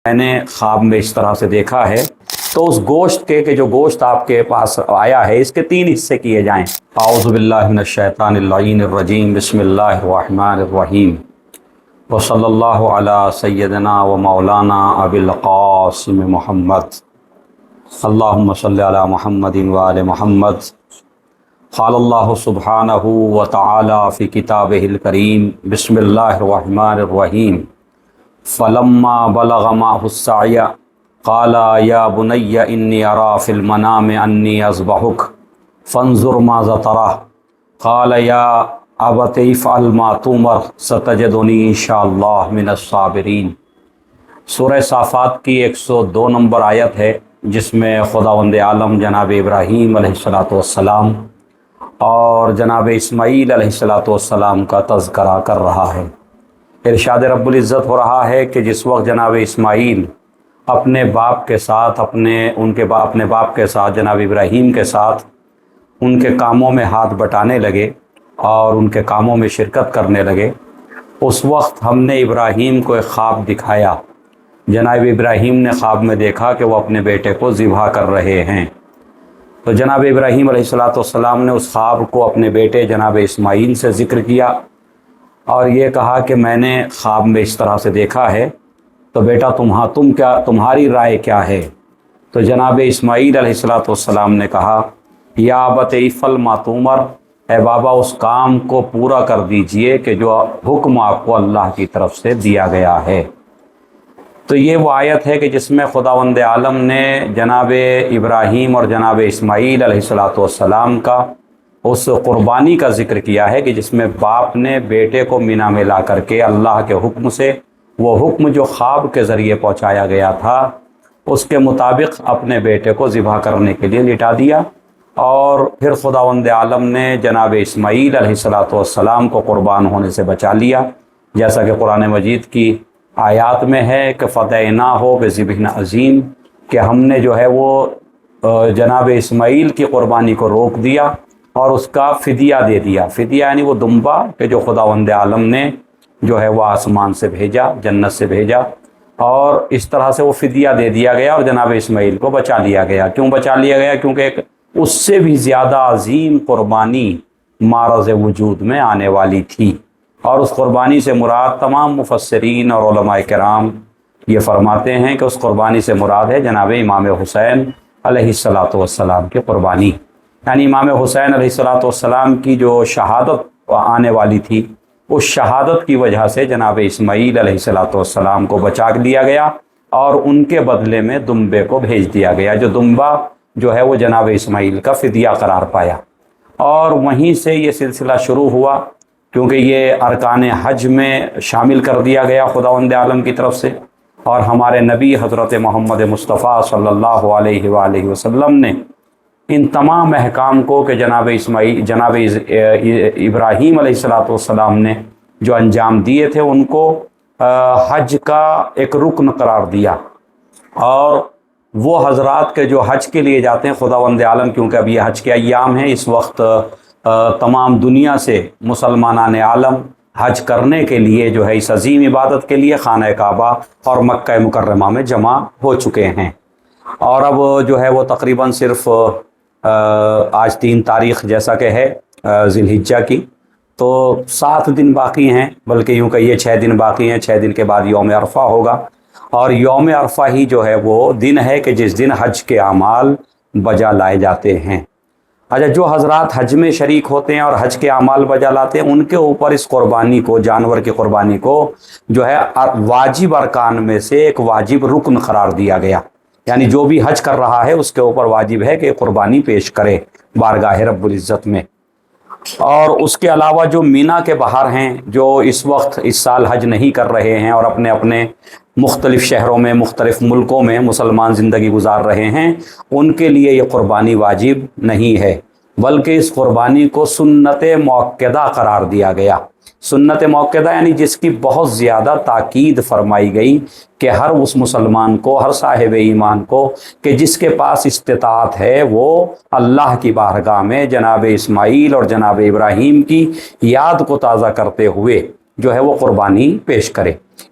میں نے خواب میں اس طرح سے دیکھا ہے تو اس گوشت کے کہ جو گوشت آپ کے پاس آیا ہے اس کے 3 حصے کیے جائیں۔ اعوذ باللہ من الشیطان اللعین الرجیم، بسم اللہ الرحمن الرحیم، وصلی اللہ علی سیدنا و مولانا ابی القاسم محمد، اللہم صلی علی محمد و آل محمد۔ قال اللہ سبحانہ و تعالی فی کتابہ الکریم، بسم اللہ الرحمن الرحیم، فلما بلغ معه السعی قال یا بنی انی ارا فی المنام انی اذبحک فانظر ماذا ترى قال یا ابت افعل ما تؤمر ستجدنی انشاءاللہ من الصابرین۔ سورہ صافات کی 102 نمبر آیت ہے، جس میں خداوند عالم جناب ابراہیم علیہ السلام اور جناب اسماعیل علیہ السلام کا تذکرہ کر رہا ہے۔ ارشاد رب العزت ہو رہا ہے کہ جس وقت جناب اسماعیل اپنے باپ کے ساتھ اپنے باپ کے ساتھ جناب ابراہیم کے ساتھ ان کے کاموں میں ہاتھ بٹانے لگے اور ان کے کاموں میں شرکت کرنے لگے، اس وقت ہم نے ابراہیم کو ایک خواب دکھایا۔ جناب ابراہیم نے خواب میں دیکھا کہ وہ اپنے بیٹے کو ذبح کر رہے ہیں، تو جناب ابراہیم علیہ السلام نے اس خواب کو اپنے بیٹے جناب اسماعیل سے ذکر کیا اور یہ کہا کہ میں نے خواب میں اس طرح سے دیکھا ہے، تو بیٹا تمہاری رائے کیا ہے؟ تو جناب اسماعیل علیہ السلام نے کہا یا ابت افعل ما تؤمر، اے بابا اس کام کو پورا کر دیجئے کہ جو حکم آپ کو اللہ کی طرف سے دیا گیا ہے۔ تو یہ وہ آیت ہے کہ جس میں خداوند عالم نے جناب ابراہیم اور جناب اسماعیل علیہ السلام کا اس قربانی کا ذکر کیا ہے کہ جس میں باپ نے بیٹے کو مینا میں لا کر کے اللہ کے حکم سے وہ حکم جو خواب کے ذریعے پہنچایا گیا تھا اس کے مطابق اپنے بیٹے کو ذبح کرنے کے لیے لٹا دیا، اور پھر خداوند عالم نے جناب اسماعیل علیہ السلام کو قربان ہونے سے بچا لیا، جیسا کہ قرآن مجید کی آیات میں ہے کہ فدیناہ بذبح عظیم، کہ ہم نے جو ہے وہ جناب اسماعیل کی قربانی کو روک دیا اور اس کا فدیہ دے دیا۔ فدیہ یعنی وہ دمبا کہ جو خداوند عالم نے جو ہے وہ آسمان سے بھیجا، جنت سے بھیجا، اور اس طرح سے وہ فدیہ دے دیا گیا اور جناب اسماعیل کو بچا لیا گیا۔ کیوں بچا لیا گیا؟ کیونکہ ایک اس سے بھی زیادہ عظیم قربانی معرض وجود میں آنے والی تھی، اور اس قربانی سے مراد تمام مفسرین اور علماء کرام یہ فرماتے ہیں کہ اس قربانی سے مراد ہے جناب امام حسین علیہ السلام کی قربانی، یعنی امام حسین علیہ السلام کی جو شہادت آنے والی تھی اس شہادت کی وجہ سے جناب اسماعیل علیہ السلام کو بچا لیا گیا اور ان کے بدلے میں دمبے کو بھیج دیا گیا، جو دمبا جو ہے وہ جناب اسماعیل کا فدیہ قرار پایا، اور وہیں سے یہ سلسلہ شروع ہوا، کیونکہ یہ ارکان حج میں شامل کر دیا گیا خداوند عالم کی طرف سے، اور ہمارے نبی حضرت محمد مصطفیٰ صلی اللہ علیہ وآلہ وسلم نے ان تمام احکام کو کہ جناب ابراہیم علیہ السلام نے جو انجام دیے تھے ان کو حج کا ایک رکن قرار دیا، اور وہ حضرات کے جو حج کے لیے جاتے ہیں خداوند عالم، کیونکہ اب یہ حج کے ایام ہیں، اس وقت تمام دنیا سے مسلمانان عالم حج کرنے کے لیے جو ہے اس عظیم عبادت کے لیے خانہ کعبہ اور مکہ مکرمہ میں جمع ہو چکے ہیں، اور اب جو ہے وہ تقریباً صرف آج 3 تاریخ جیسا کہ ہے ذی الحجہ کی، تو 7 دن باقی ہیں، بلکہ یوں کہیے 6 دن باقی ہیں۔ 6 دن کے بعد یوم عرفہ ہوگا، اور یوم عرفہ ہی جو ہے وہ دن ہے کہ جس دن حج کے اعمال بجا لائے جاتے ہیں۔ اچھا، جو حضرات حج میں شریک ہوتے ہیں اور حج کے اعمال بجا لاتے ہیں ان کے اوپر اس قربانی کو، جانور کی قربانی کو جو ہے واجب ارکان میں سے ایک واجب رکن قرار دیا گیا، یعنی جو بھی حج کر رہا ہے اس کے اوپر واجب ہے کہ قربانی پیش کرے بارگاہ رب العزت میں۔ اور اس کے علاوہ جو مینا کے باہر ہیں، جو اس وقت اس سال حج نہیں کر رہے ہیں اور اپنے اپنے مختلف شہروں میں مختلف ملکوں میں مسلمان زندگی گزار رہے ہیں، ان کے لیے یہ قربانی واجب نہیں ہے، بلکہ اس قربانی کو سنت موقدہ قرار دیا گیا۔ سنت موقدہ یعنی جس کی بہت زیادہ تاکید فرمائی گئی کہ ہر اس مسلمان کو، ہر صاحب ایمان کو کہ جس کے پاس استطاعت ہے وہ اللہ کی بارگاہ میں جناب اسماعیل اور جناب ابراہیم کی یاد کو تازہ کرتے ہوئے جو ہے وہ قربانی پیش کرے۔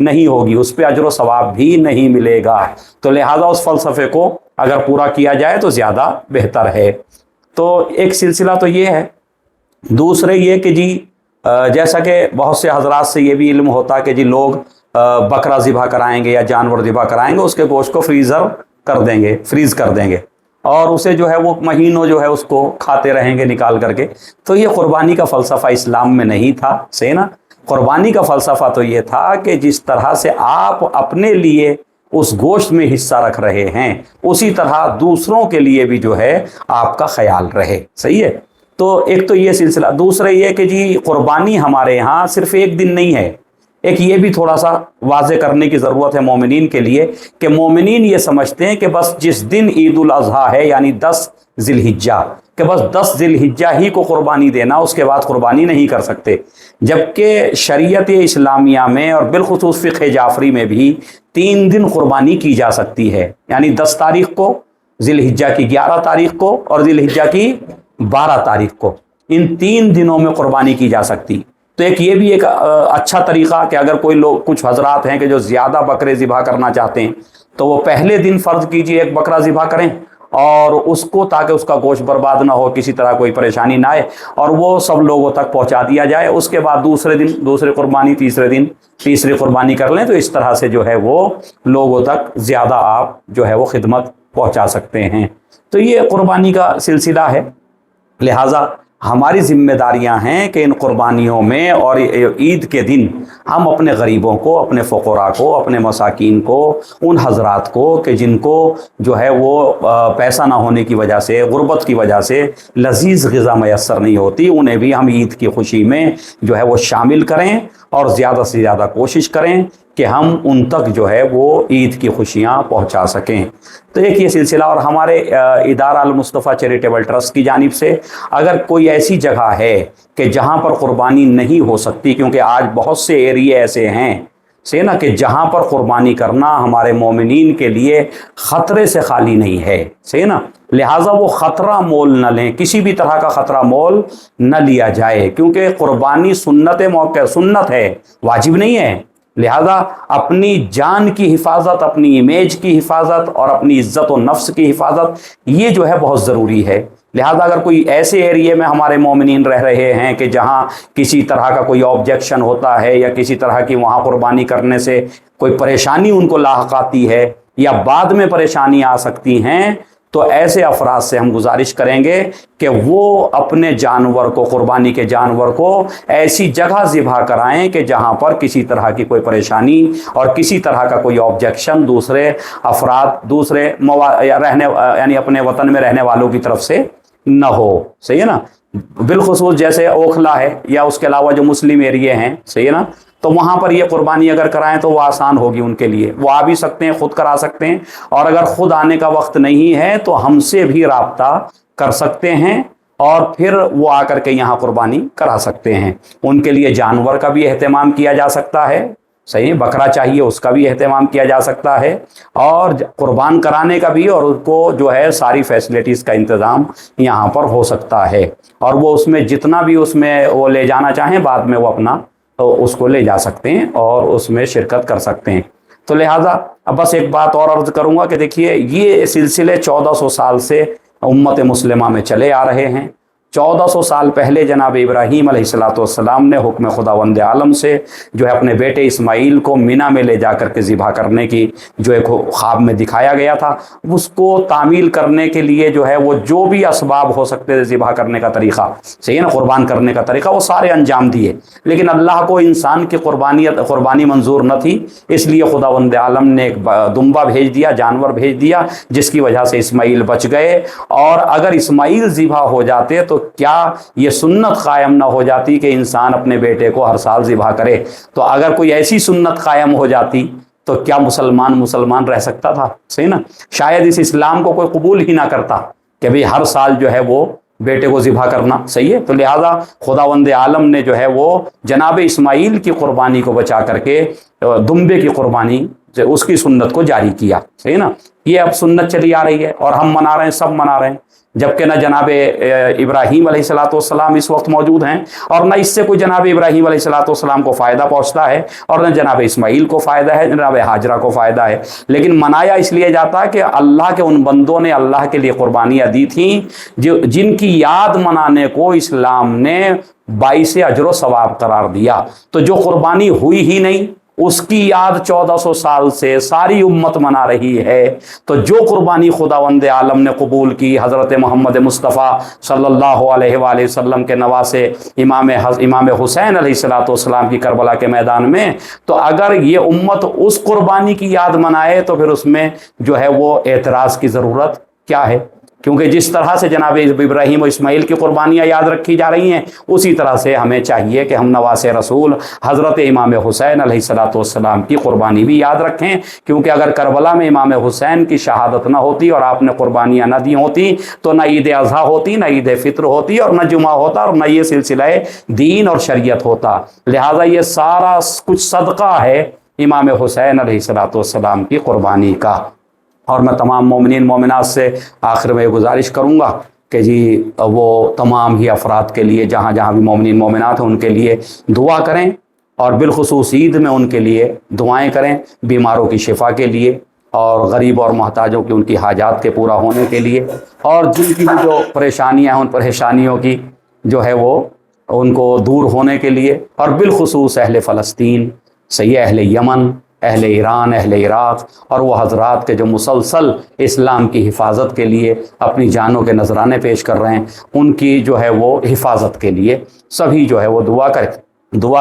نہیں ہوگی, اس پہ اجر و ثواب بھی نہیں ملے گا. تو لہٰذا اس فلسفے کو اگر پورا کیا جائے تو زیادہ بہتر ہے. تو ایک سلسلہ تو یہ ہے. دوسرے یہ کہ جی جیسا کہ بہت سے حضرات سے یہ بھی علم ہوتا کہ جی لوگ بکرا ذبح کرائیں گے یا جانور ذبح کرائیں گے, اس کے گوشت کو فریز کر دیں گے اور اسے جو ہے وہ مہینوں جو ہے اس کو کھاتے رہیں گے نکال کر کے. تو یہ قربانی کا فلسفہ اسلام میں نہیں تھا, صحیح نا. قربانی کا فلسفہ تو یہ تھا کہ جس طرح سے آپ اپنے لیے اس گوشت میں حصہ رکھ رہے ہیں اسی طرح دوسروں کے لیے بھی جو ہے آپ کا خیال رہے, صحیح ہے. تو ایک تو یہ سلسلہ. دوسرا یہ کہ جی قربانی ہمارے یہاں صرف ایک دن نہیں ہے. ایک یہ بھی تھوڑا سا واضح کرنے کی ضرورت ہے مومنین کے لیے کہ مومنین یہ سمجھتے ہیں کہ بس جس دن عید الاضحیٰ ہے یعنی 10 ذی الحجہ, کہ بس 10 ذی الحجہ ہی کو قربانی دینا, اس کے بعد قربانی نہیں کر سکتے. جبکہ شریعت اسلامیہ میں اور بالخصوص فقہ جعفری میں بھی 3 دن قربانی کی جا سکتی ہے, یعنی 10 تاریخ کو, ذی الحجہ کی 11 تاریخ کو اور ذی الحجہ کی 12 تاریخ کو. ان 3 دنوں میں قربانی کی جا سکتی. تو ایک یہ بھی ایک اچھا طریقہ کہ اگر کوئی لوگ کچھ حضرات ہیں کہ جو زیادہ بکرے ذبح کرنا چاہتے ہیں تو وہ پہلے دن فرض کیجئے ایک بکرا ذبح کریں اور اس کو, تاکہ اس کا گوشت برباد نہ ہو, کسی طرح کوئی پریشانی نہ آئے, اور وہ سب لوگوں تک پہنچا دیا جائے. اس کے بعد دوسرے دن دوسری قربانی, تیسرے دن تیسری قربانی کر لیں. تو اس طرح سے جو ہے وہ لوگوں تک زیادہ آپ جو ہے وہ خدمت پہنچا سکتے ہیں. تو یہ قربانی کا سلسلہ ہے. لہٰذا ہماری ذمہ داریاں ہیں کہ ان قربانیوں میں اور عید کے دن ہم اپنے غریبوں کو, اپنے فقراء کو, اپنے مساکین کو, ان حضرات کو کہ جن کو جو ہے وہ پیسہ نہ ہونے کی وجہ سے, غربت کی وجہ سے لذیذ غذا میسر نہیں ہوتی, انہیں بھی ہم عید کی خوشی میں جو ہے وہ شامل کریں اور زیادہ سے زیادہ کوشش کریں کہ ہم ان تک جو ہے وہ عید کی خوشیاں پہنچا سکیں. تو ایک یہ سلسلہ. اور ہمارے ادارہ المصطفیٰ چیریٹیبل ٹرسٹ کی جانب سے اگر کوئی ایسی جگہ ہے کہ جہاں پر قربانی نہیں ہو سکتی, کیونکہ آج بہت سے ایریے ایسے ہیں سے نا کہ جہاں پر قربانی کرنا ہمارے مومنین کے لیے خطرے سے خالی نہیں ہے, صحیح نا. لہٰذا وہ خطرہ مول نہ لیں, کسی بھی طرح کا خطرہ مول نہ لیا جائے, کیونکہ قربانی سنت موقع, سنت ہے, واجب نہیں ہے. لہذا اپنی جان کی حفاظت, اپنی امیج کی حفاظت اور اپنی عزت و نفس کی حفاظت یہ جو ہے بہت ضروری ہے. لہذا اگر کوئی ایسے ایریے میں ہمارے مومنین رہ رہے ہیں کہ جہاں کسی طرح کا کوئی آبجیکشن ہوتا ہے یا کسی طرح کی وہاں قربانی کرنے سے کوئی پریشانی ان کو لاحق آتی ہے یا بعد میں پریشانی آ سکتی ہیں, تو ایسے افراد سے ہم گزارش کریں گے کہ وہ اپنے جانور کو, قربانی کے جانور کو ایسی جگہ ذبح کرائیں کہ جہاں پر کسی طرح کی کوئی پریشانی اور کسی طرح کا کوئی آبجیکشن دوسرے افراد, دوسرے رہنے یعنی اپنے وطن میں رہنے والوں کی طرف سے نہ ہو, صحیح ہے نا. بالخصوص جیسے اوکھلا ہے یا اس کے علاوہ جو مسلم ایریے ہیں, صحیح ہے نا, تو وہاں پر یہ قربانی اگر کرائیں تو وہ آسان ہوگی ان کے لیے. وہ آ بھی سکتے ہیں, خود کرا سکتے ہیں, اور اگر خود آنے کا وقت نہیں ہے تو ہم سے بھی رابطہ کر سکتے ہیں اور پھر وہ آ کر کے یہاں قربانی کرا سکتے ہیں. ان کے لیے جانور کا بھی اہتمام کیا جا سکتا ہے, صحیح, بکرا چاہیے اس کا بھی اہتمام کیا جا سکتا ہے, اور قربان کرانے کا بھی, اور اس کو جو ہے ساری فیسلٹیز کا انتظام یہاں پر ہو سکتا ہے. اور وہ اس میں جتنا بھی اس میں وہ لے جانا چاہیں بعد میں وہ اپنا تو اس کو لے جا سکتے ہیں اور اس میں شرکت کر سکتے ہیں. تو لہٰذا اب بس ایک بات اور عرض کروں گا کہ دیکھیے یہ سلسلے 1400 سال سے امت مسلمہ میں چلے آ رہے ہیں. 1400 سال پہلے جناب ابراہیم علیہ السلام نے حکم خداوند عالم سے جو ہے اپنے بیٹے اسماعیل کو مینا میں لے جا کر کے ذبح کرنے کی جو ایک خواب میں دکھایا گیا تھا, اس کو تعمیل کرنے کے لیے جو ہے وہ جو بھی اسباب ہو سکتے تھے ذبح کرنے کا طریقہ, صحیح نا, قربان کرنے کا طریقہ, وہ سارے انجام دیے. لیکن اللہ کو انسان کی قربانی منظور نہ تھی, اس لیے خداوند عالم نے ایک دمبا بھیج دیا, جانور بھیج دیا, جس کی وجہ سے اسماعیل بچ گئے. اور اگر اسماعیل ذبح ہو جاتے تو کیا یہ سنت قائم نہ ہو جاتی کہ انسان اپنے بیٹے کو ہر سال ذبح کرے؟ تو اگر کوئی ایسی سنت قائم ہو جاتی تو کیا مسلمان رہ سکتا تھا؟ صحیح نا. شاید اس اسلام کو کوئی قبول ہی نہ کرتا کہ بھئی ہر سال جو ہے وہ بیٹے کو ذبح کرنا, صحیح ہے. تو لہٰذا خداوند عالم نے جو ہے وہ جناب اسماعیل کی قربانی کو بچا کر کے دمبے کی قربانی اس کی سنت کو جاری کیا، صحیح نا؟ یہ اب سنت چلی آ رہی ہے اور ہم منا رہے ہیں، سب منا رہے ہیں، جبکہ نہ جناب ابراہیم علیہ الصلوۃ والسلام اس وقت موجود ہیں اور نہ اس سے کوئی جناب ابراہیم علیہ الصلوۃ والسلام کو فائدہ پہنچتا ہے اور نہ جناب اسماعیل کو فائدہ ہے، جناب ہاجرہ کو فائدہ ہے، لیکن منایا اس لیے جاتا ہے کہ اللہ کے ان بندوں نے اللہ کے لیے قربانیاں دی تھیں جن کی یاد منانے کو اسلام نے باعث اجر و ثواب قرار دیا۔ تو جو قربانی ہوئی ہی نہیں اس کی یاد 1400 سال سے ساری امت منا رہی ہے، تو جو قربانی خداوند عالم نے قبول کی حضرت محمد مصطفیٰ صلی اللہ علیہ وآلہ وسلم کے نواسے امام حسین علیہ الصلوۃ والسلام کی کربلا کے میدان میں، تو اگر یہ امت اس قربانی کی یاد منائے تو پھر اس میں جو ہے وہ اعتراض کی ضرورت کیا ہے؟ کیونکہ جس طرح سے جناب ابراہیم و اسماعیل کی قربانیاں یاد رکھی جا رہی ہیں اسی طرح سے ہمیں چاہیے کہ ہم نواسے رسول حضرت امام حسین علیہ الصلوۃ والسلام کی قربانی بھی یاد رکھیں، کیونکہ اگر کربلا میں امام حسین کی شہادت نہ ہوتی اور آپ نے قربانیاں نہ دی ہوتی تو نہ عید اضحیٰ ہوتی، نہ عید فطر ہوتی اور نہ جمعہ ہوتا اور نہ یہ سلسلہ دین اور شریعت ہوتا۔ لہٰذا یہ سارا کچھ صدقہ ہے امام حسین علیہ الصلوۃ والسلام کی قربانی کا۔ اور میں تمام مومنین مومنات سے آخر میں گزارش کروں گا کہ جی وہ تمام ہی افراد کے لیے جہاں جہاں بھی مومنین مومنات ہیں ان کے لیے دعا کریں، اور بالخصوص عید میں ان کے لیے دعائیں کریں، بیماروں کی شفا کے لیے اور غریب اور محتاجوں کی ان کی حاجات کے پورا ہونے کے لیے، اور جن کی بھی جو پریشانیاں ہیں ان پریشانیوں کی جو ہے وہ ان کو دور ہونے کے لیے، اور بالخصوص اہل فلسطین، صحیح، اہل یمن، اہل ایران، اہل عراق اور وہ حضرات کے جو مسلسل اسلام کی حفاظت کے لیے اپنی جانوں کے نذرانے پیش کر رہے ہیں، ان کی جو ہے وہ حفاظت کے لیے سبھی جو ہے وہ دعا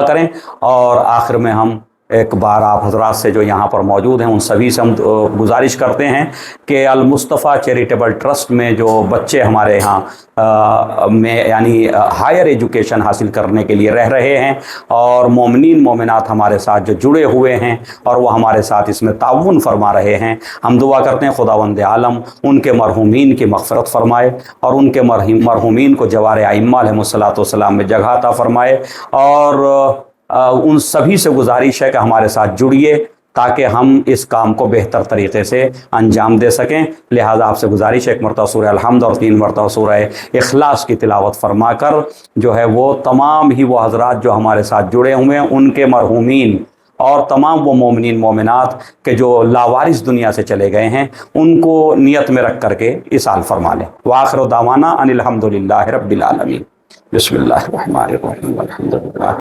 کریں۔ اور آخر میں ہم ایک بار آپ حضرات سے جو یہاں پر موجود ہیں ان سبھی سے ہم گزارش کرتے ہیں کہ المصطفیٰ چیریٹیبل ٹرسٹ میں جو بچے ہمارے یہاں میں یعنی ہائر ایجوکیشن حاصل کرنے کے لیے رہ رہے ہیں اور مومنین مومنات ہمارے ساتھ جو جڑے ہوئے ہیں اور وہ ہمارے ساتھ اس میں تعاون فرما رہے ہیں، ہم دعا کرتے ہیں خداوند عالم ان کے مرحومین کی مغفرت فرمائے اور ان کے مرحومین کو جوار ائمہ علیہ الصلوۃ والسلام میں جگہ عطا فرمائے، اور ان سبھی سے گزارش ہے کہ ہمارے ساتھ جڑیے تاکہ ہم اس کام کو بہتر طریقے سے انجام دے سکیں۔ لہذا آپ سے گزارش ہے ایک مرتبہ سورہ الحمد اور 3 مرتبہ سورہ اخلاص کی تلاوت فرما کر جو ہے وہ تمام ہی وہ حضرات جو ہمارے ساتھ جڑے ہوئے ہیں ان کے مرحومین اور تمام وہ مومنین مومنات کے جو لاوارث دنیا سے چلے گئے ہیں ان کو نیت میں رکھ کر کے اصال فرما لیں۔ وآخر دعوانا ان الحمد للہ رب العالمین۔ بسم اللہ الرحمن الرحیم، الحمد للہ۔